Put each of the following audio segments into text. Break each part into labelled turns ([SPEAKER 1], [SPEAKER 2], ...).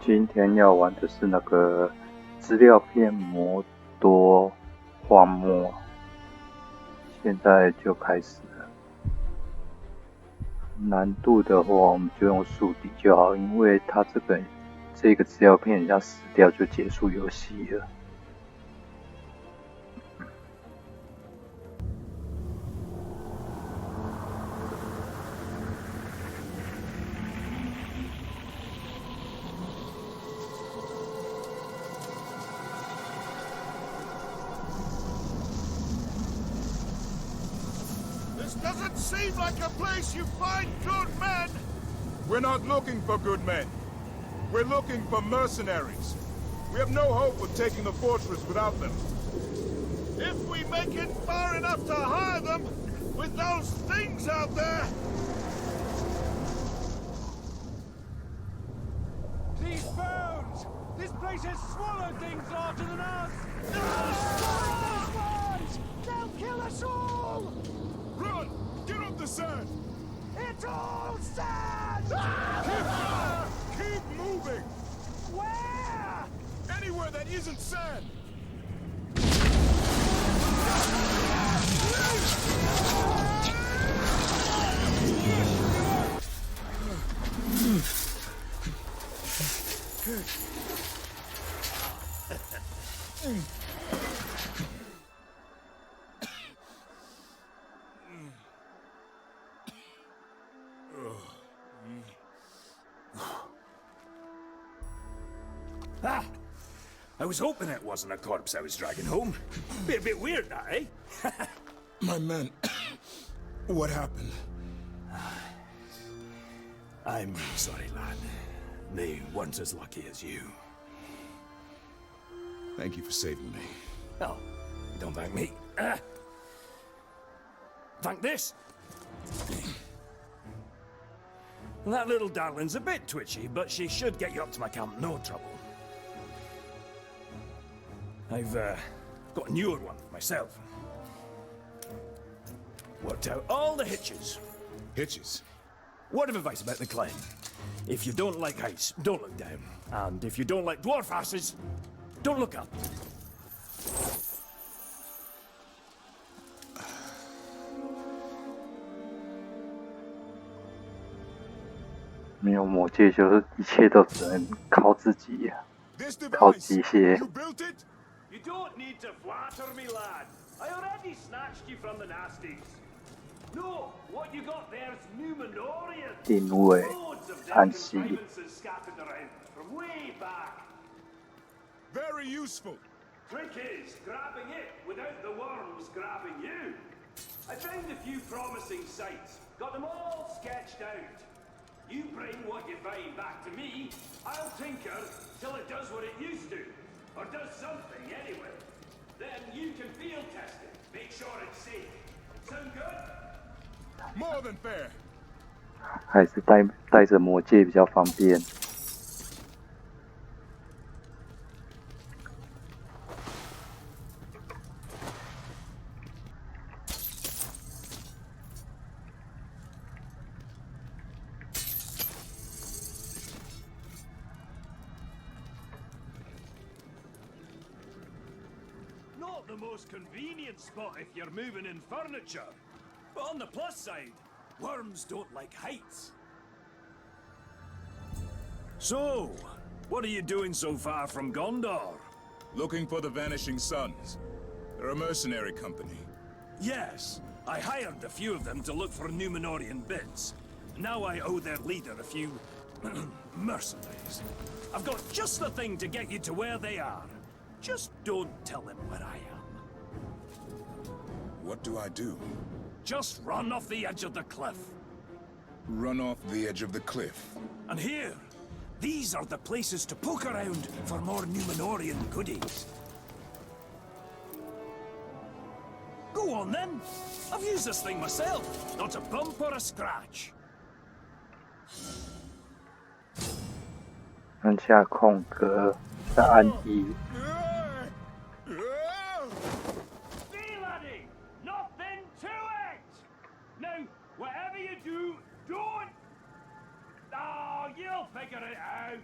[SPEAKER 1] 今天要玩的是那个资料片魔多荒漠，现在就开始了。难度的话，我们就用宿敌就好，因为它这个资料片人家死掉就结束游戏了。
[SPEAKER 2] Doesn't seem like a place you find good men! We're not looking for good men. We're looking for mercenaries. We have no hope of taking the fortress without them. If we make it far enough to hire them, with those things out there...
[SPEAKER 3] These bones! This place has swallowed things larger than us! They'll kill us all!
[SPEAKER 2] Run! Get up the sand!
[SPEAKER 3] It's all sand!
[SPEAKER 2] Keep moving!
[SPEAKER 3] Where?
[SPEAKER 2] Anywhere that isn't sand!
[SPEAKER 4] Ah! I was hoping it wasn't a corpse I was dragging home. Be a bit weird, that, eh?
[SPEAKER 2] My men... what happened?
[SPEAKER 4] I'm really sorry, lad. They weren't as lucky as you.
[SPEAKER 2] Thank you for saving me.
[SPEAKER 4] Oh, don't thank me. Thank this. That little darling's a bit twitchy, but she should get you up to my camp no trouble. I've got a newer one myself. Worked out all the hitches.
[SPEAKER 2] Hitches?
[SPEAKER 4] Word of advice about the climb. If you don't like heights, don't look down. And if you don't like dwarf asses, don't look up.
[SPEAKER 1] 没有魔戒，就是一切都只能靠自己，靠机械。
[SPEAKER 3] You don't need to flatter me, lad. I already snatched you from the nasties. No, what you got there's Numenorian.
[SPEAKER 1] 定位、暗系。
[SPEAKER 3] Scattered around from way back.
[SPEAKER 2] Very useful.
[SPEAKER 3] Trick is grabbing it without the worms grabbing you. I found a few promising sites, got them all sketched out. You bring what you find back to me, I'll tinker till it does what it used to. Or does something anyway. Then you can field test it, make sure it's safe. Sound good?
[SPEAKER 2] More than fair.
[SPEAKER 1] 还是带着魔戒比较方便。
[SPEAKER 3] Not the most convenient spot if you're moving in furniture. But on the plus side, worms don't like heights.
[SPEAKER 4] So, what are you doing so far from Gondor?
[SPEAKER 2] Looking for the Vanishing Sons. They're a mercenary company.
[SPEAKER 4] Yes, I hired a few of them to look for Numenorian bits. Now I owe their leader a few mercenaries. I've got just the thing to get you to where they are. Just don't tell them where I am.
[SPEAKER 2] What do I do?
[SPEAKER 4] Just run off the edge of the cliff.
[SPEAKER 2] Run off the edge of the cliff.
[SPEAKER 4] And here, these are the places to poke around for more Numenorian goodies. Go on then. I've used this thing myself. Not a bump or a scratch.
[SPEAKER 1] 按下空格，再按一。
[SPEAKER 3] Stay, laddie! Nothing to it! Now, whatever you do, don't... Oh, you'll figure it out.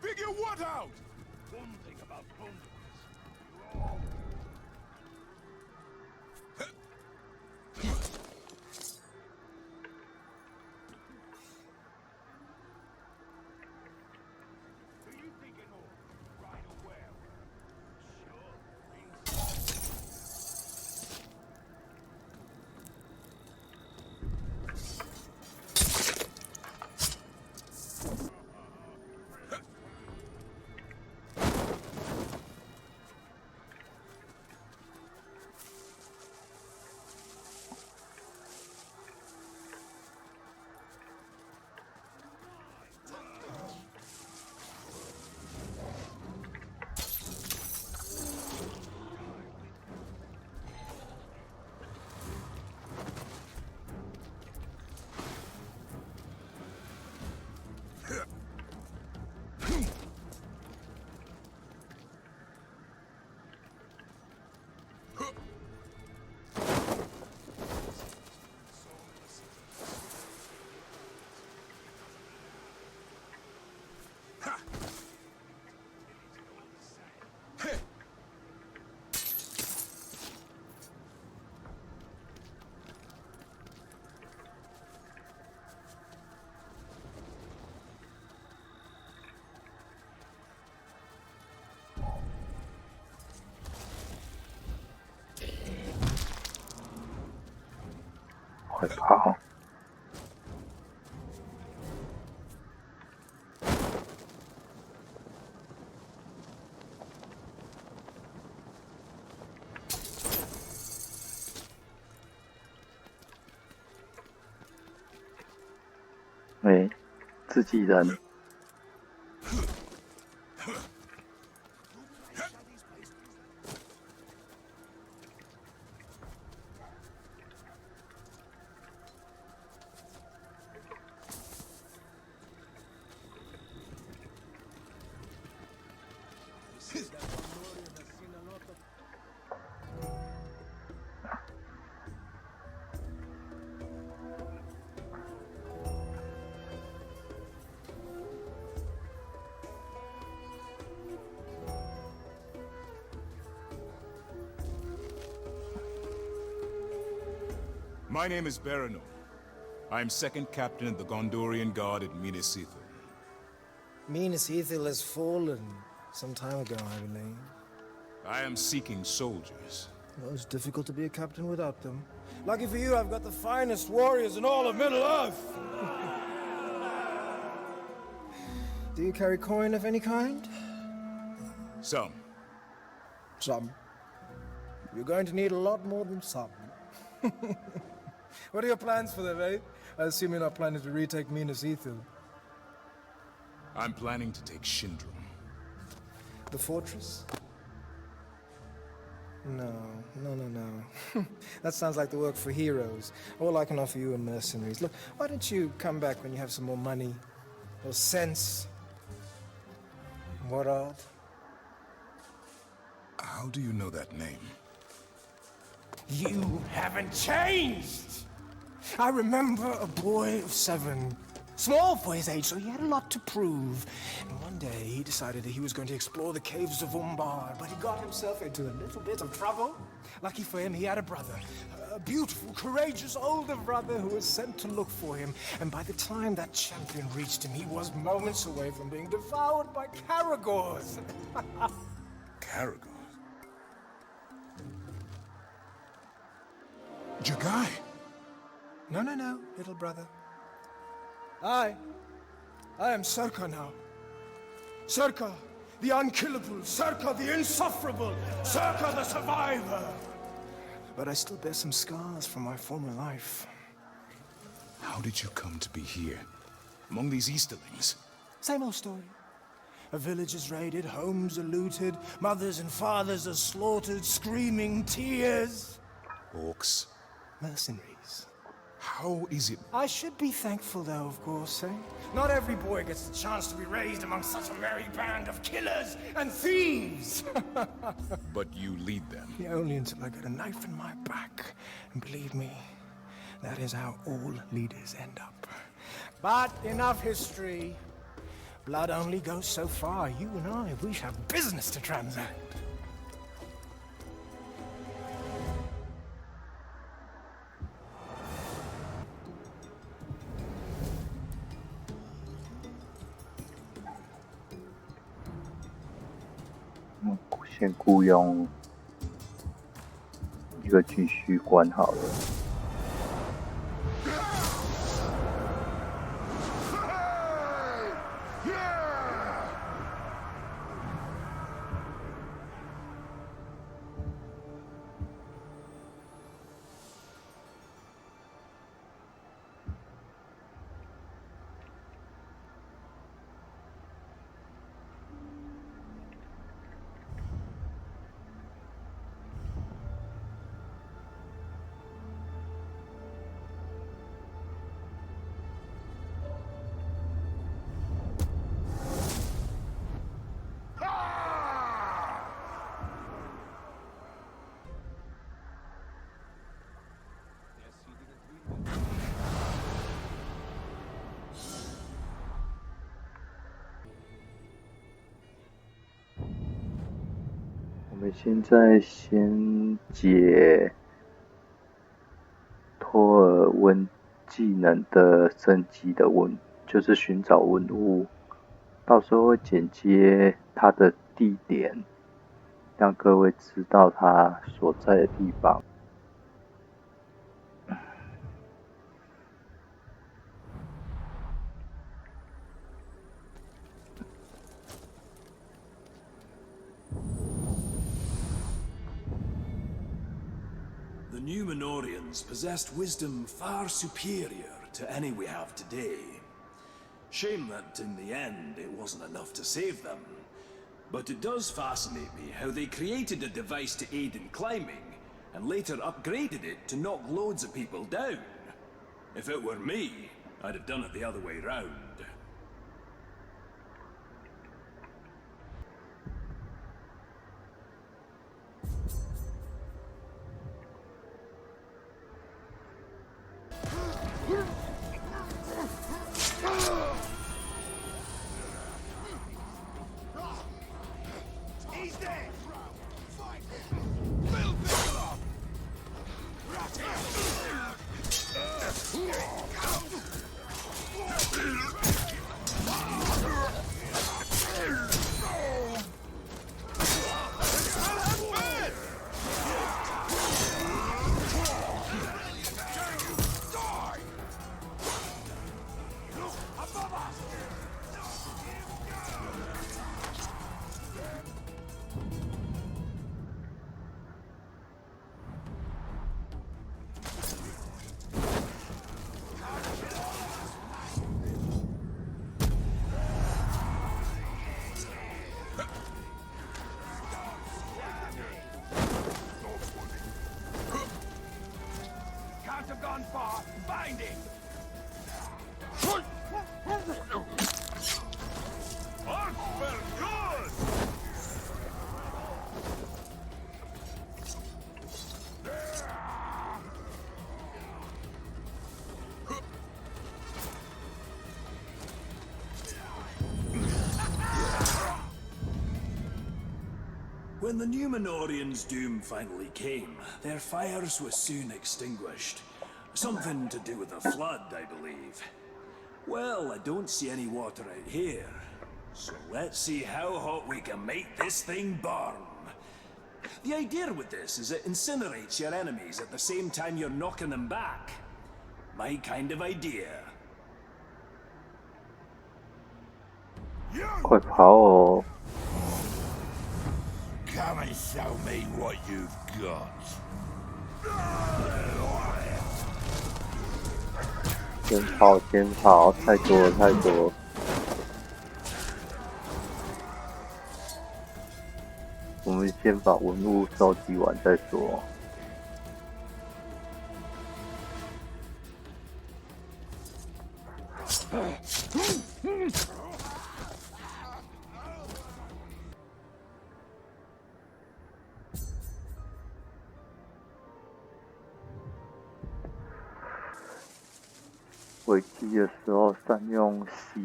[SPEAKER 2] Figure what out?
[SPEAKER 4] One thing about Condors.
[SPEAKER 1] 会跑。喂，自己人。
[SPEAKER 2] My name is Baranor. I am second captain of the Gondorian Guard at Minas Ithil.
[SPEAKER 5] Minas Ithil has fallen some time ago, I believe.
[SPEAKER 2] I am seeking soldiers.
[SPEAKER 5] Well, it's difficult to be a captain without them. Lucky for you, I've got the finest warriors in all of Middle-earth! Do you carry coin of any kind?
[SPEAKER 2] Some.
[SPEAKER 5] Some. You're going to need a lot more than some. What are your plans for them, eh? I assume you're not planning to retake Minas Ithil.
[SPEAKER 2] I'm planning to take Shindrum.
[SPEAKER 5] The fortress? No. That sounds like the work for heroes. All I can offer you are mercenaries. Look, why don't you come back when you have some more money? Or sense? What else?
[SPEAKER 2] How do you know that name?
[SPEAKER 5] You haven't changed! I remember a boy of 7. Small for his age, so he had a lot to prove. And one day, he decided that he was going to explore the caves of Umbar, but he got himself into a little bit of trouble. Lucky for him, he had a brother. A beautiful, courageous older brother who was sent to look for him. And by the time that champion reached him, he was moments away from being devoured by Caragors.
[SPEAKER 2] Caragors? Jagai?
[SPEAKER 5] No, little brother. I am Serka now. Serka, the unkillable. Serka, the insufferable. Serka, the survivor. But I still bear some scars from my former life.
[SPEAKER 2] How did you come to be here, among these Easterlings?
[SPEAKER 5] Same old story. A village is raided, homes are looted, mothers and fathers are slaughtered, screaming tears.
[SPEAKER 2] Orcs.
[SPEAKER 5] Mercenaries.
[SPEAKER 2] How is it?
[SPEAKER 5] I should be thankful, though, of course, eh? Not every boy gets the chance to be raised among such a merry band of killers and thieves!
[SPEAKER 2] But you lead them.
[SPEAKER 5] Yeah, only until I get a knife in my back. And believe me, that is how all leaders end up. But enough history. Blood only goes so far. You and I, we have business to transact.
[SPEAKER 1] 先雇佣一个军需官好了。我们现在先解托尔温技能的升级的就是寻找文物，到时候会剪接它的地点，让各位知道它所在的地方。
[SPEAKER 4] The Numenorians possessed wisdom far superior to any we have today. Shame that in the end it wasn't enough to save them. But it does fascinate me how they created a device to aid in climbing, and later upgraded it to knock loads of people down. If it were me, I'd have done it the other way round. When the Numenorians' doom finally came, their fires were soon extinguished. Something to do with a flood, I believe. Well, I don't see any water out here. So let's see how hot we can make this thing burn. The idea with this is it incinerates your enemies at the same time you're knocking them back. My kind of idea.
[SPEAKER 1] 快跑哦！
[SPEAKER 2] Come and show me what you've got.
[SPEAKER 1] 先跑，先跑，太多了，太多了。我们先把文物收集完再说。危机的时候善用 C。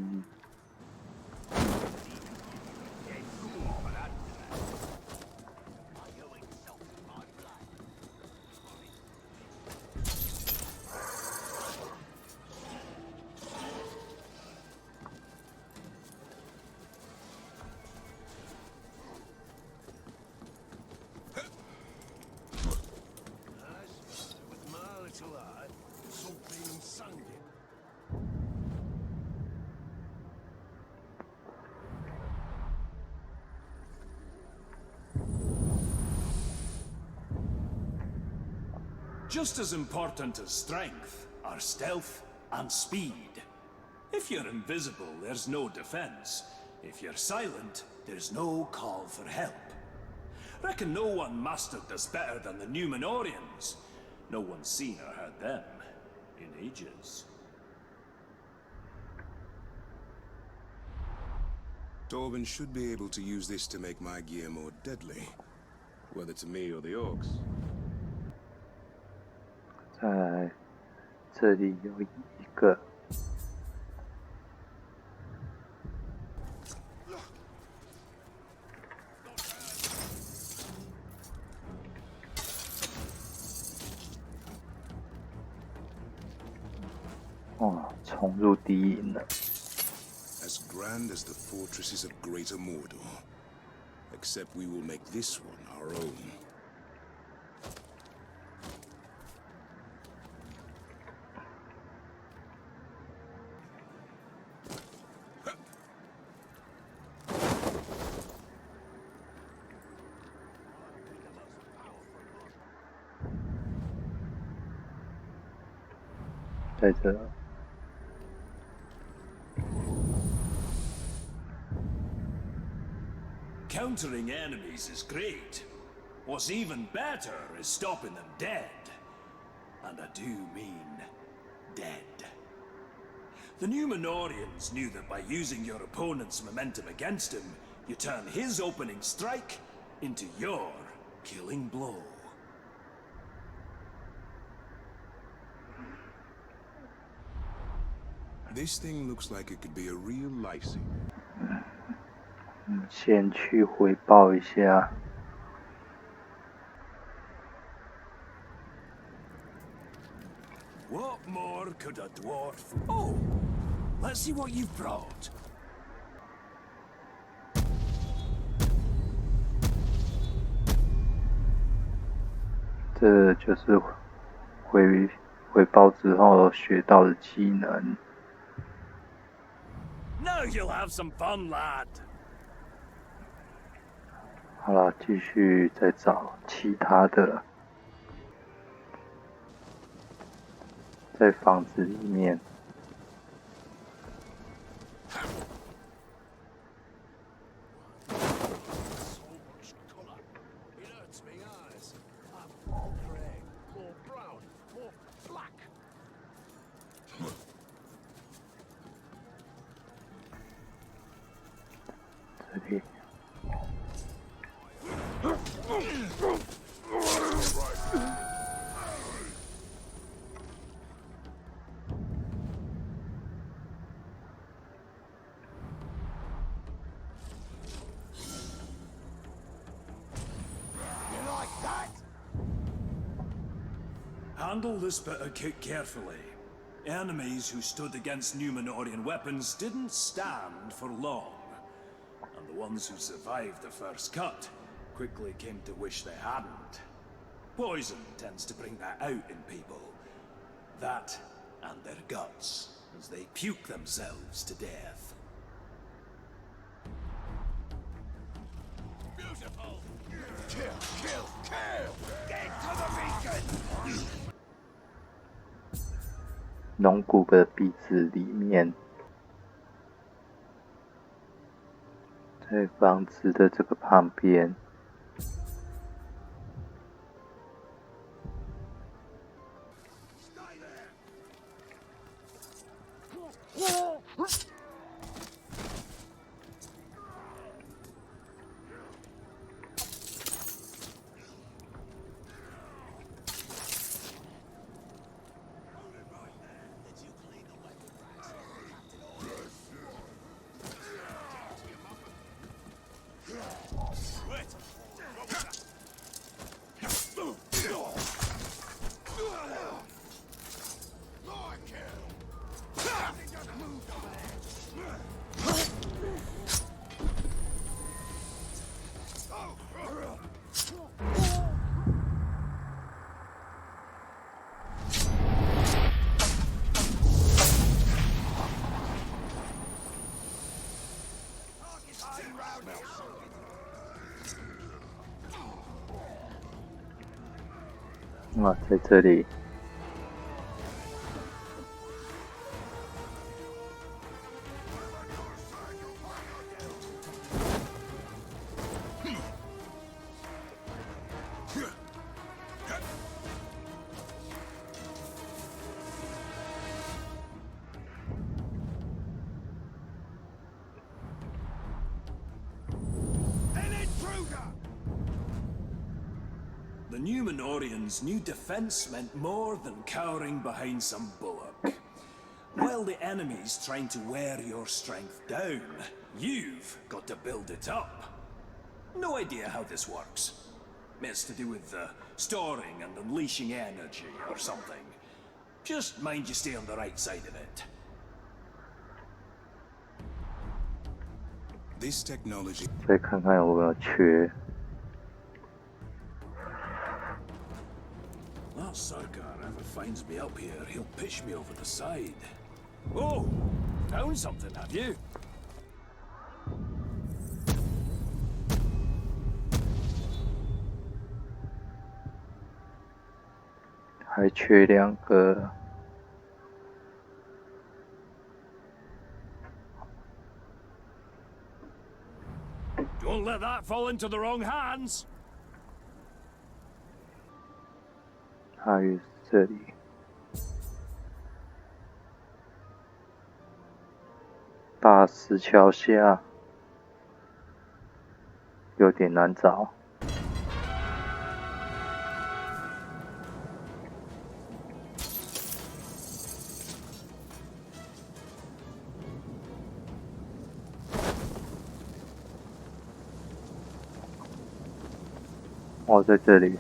[SPEAKER 4] Just as important as strength are stealth and speed. If you're invisible, there's no defense. If you're silent, there's no call for help. Reckon no one mastered this better than the Numenorians. No one's seen or heard them in ages.
[SPEAKER 6] Torben should be able to use this to make my gear more deadly. Whether to me or the orcs.
[SPEAKER 1] 在这里有一个冲入敌营了。
[SPEAKER 6] As grand as the fortresses of Greater Mordor. Except we will make this one our own. 在这。
[SPEAKER 4] Countering enemies is great. What's even better is stopping them dead. And I do mean dead. The Numenorians knew that by using your opponent's momentum against him, you turn his opening strike into your killing blow.
[SPEAKER 6] This thing looks like it could be a real lifesaver.
[SPEAKER 1] 先去回报一下。
[SPEAKER 4] What more could a dwarf? Oh, let's see what you've brought.
[SPEAKER 1] 这就是回报之后学到的技能。
[SPEAKER 4] Now you'll have some fun, lad.
[SPEAKER 1] 好了，继续再找其他的，在房子里面。这里。
[SPEAKER 4] Handle this bit of kit carefully. Enemies who stood against Numenorian weapons didn't stand for long. And the ones who survived the first cut quickly came to wish they hadn't. Poison tends to bring that out in people. That and their guts, as they puke themselves to death.
[SPEAKER 3] Beautiful! Kill, kill, kill! Get to the beacon!
[SPEAKER 1] 龙骨的鼻子里面，在房子的这个旁边。啊，在这里。
[SPEAKER 4] The Numenorians' new defense meant more than cowering behind some bulwark. While the enemy's trying to wear your strength down, you've got to build it up. No idea how this works. It's to do with storing and unleashing energy or something. Just mind you stay on the right side of it.
[SPEAKER 6] This technology.
[SPEAKER 1] 再看看有没有缺。
[SPEAKER 4] That Sarkar ever finds me up here, he'll pitch me over the side. Oh, found something, have you?
[SPEAKER 1] 还缺2个。
[SPEAKER 4] Don't let that fall into the wrong hands.
[SPEAKER 1] 还有这里。大石桥下有点难找。哦，在这里。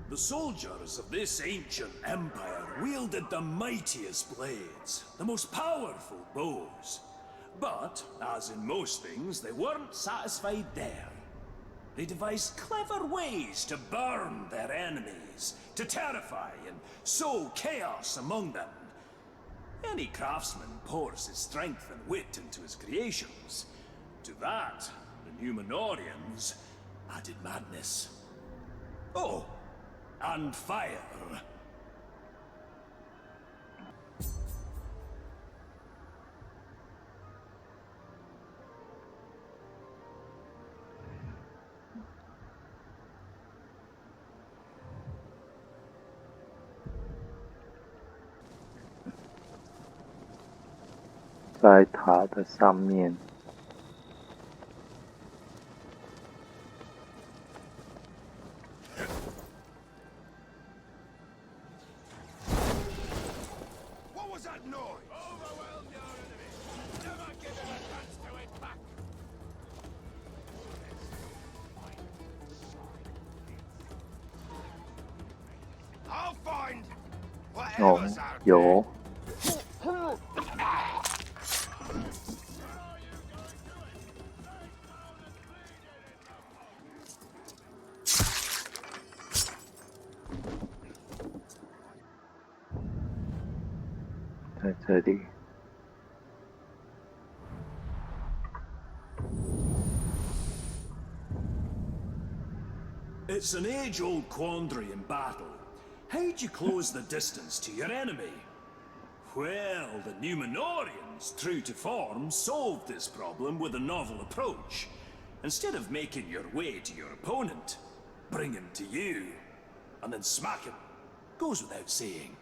[SPEAKER 4] The soldiers of this ancient empire wielded the mightiest blades, the most powerful bows. But, as in most things, they weren't satisfied there. They devised clever ways to burn their enemies, to terrify and sow chaos among them. Any craftsman pours his strength and wit into his creations. To that, the Numenorians added madness. Oh! And fire.
[SPEAKER 1] 在塔的上面。哦，有。在这里。
[SPEAKER 4] It's an age-old quandary in battle. How'd you close the distance to your enemy? Well, the Numenorians, true to form, solved this problem with a novel approach. Instead of making your way to your opponent, bring him to you, and then smack him. Goes without saying.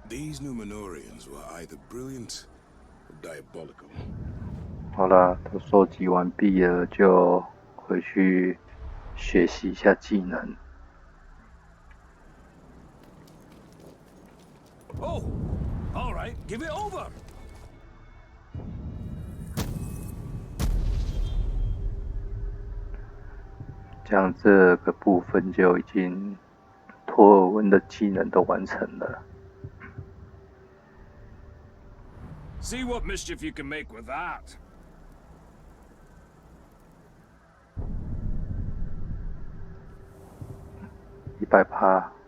[SPEAKER 6] These Numenorians were either brilliant or diabolical.
[SPEAKER 1] 好了，都收集完毕了，就回去学习一下技能。
[SPEAKER 4] Oh, all right, give it over.
[SPEAKER 1] 这样这个部分就已经托尔温的技能都完成了。
[SPEAKER 4] See what mischief you can make with that.
[SPEAKER 1] 100%。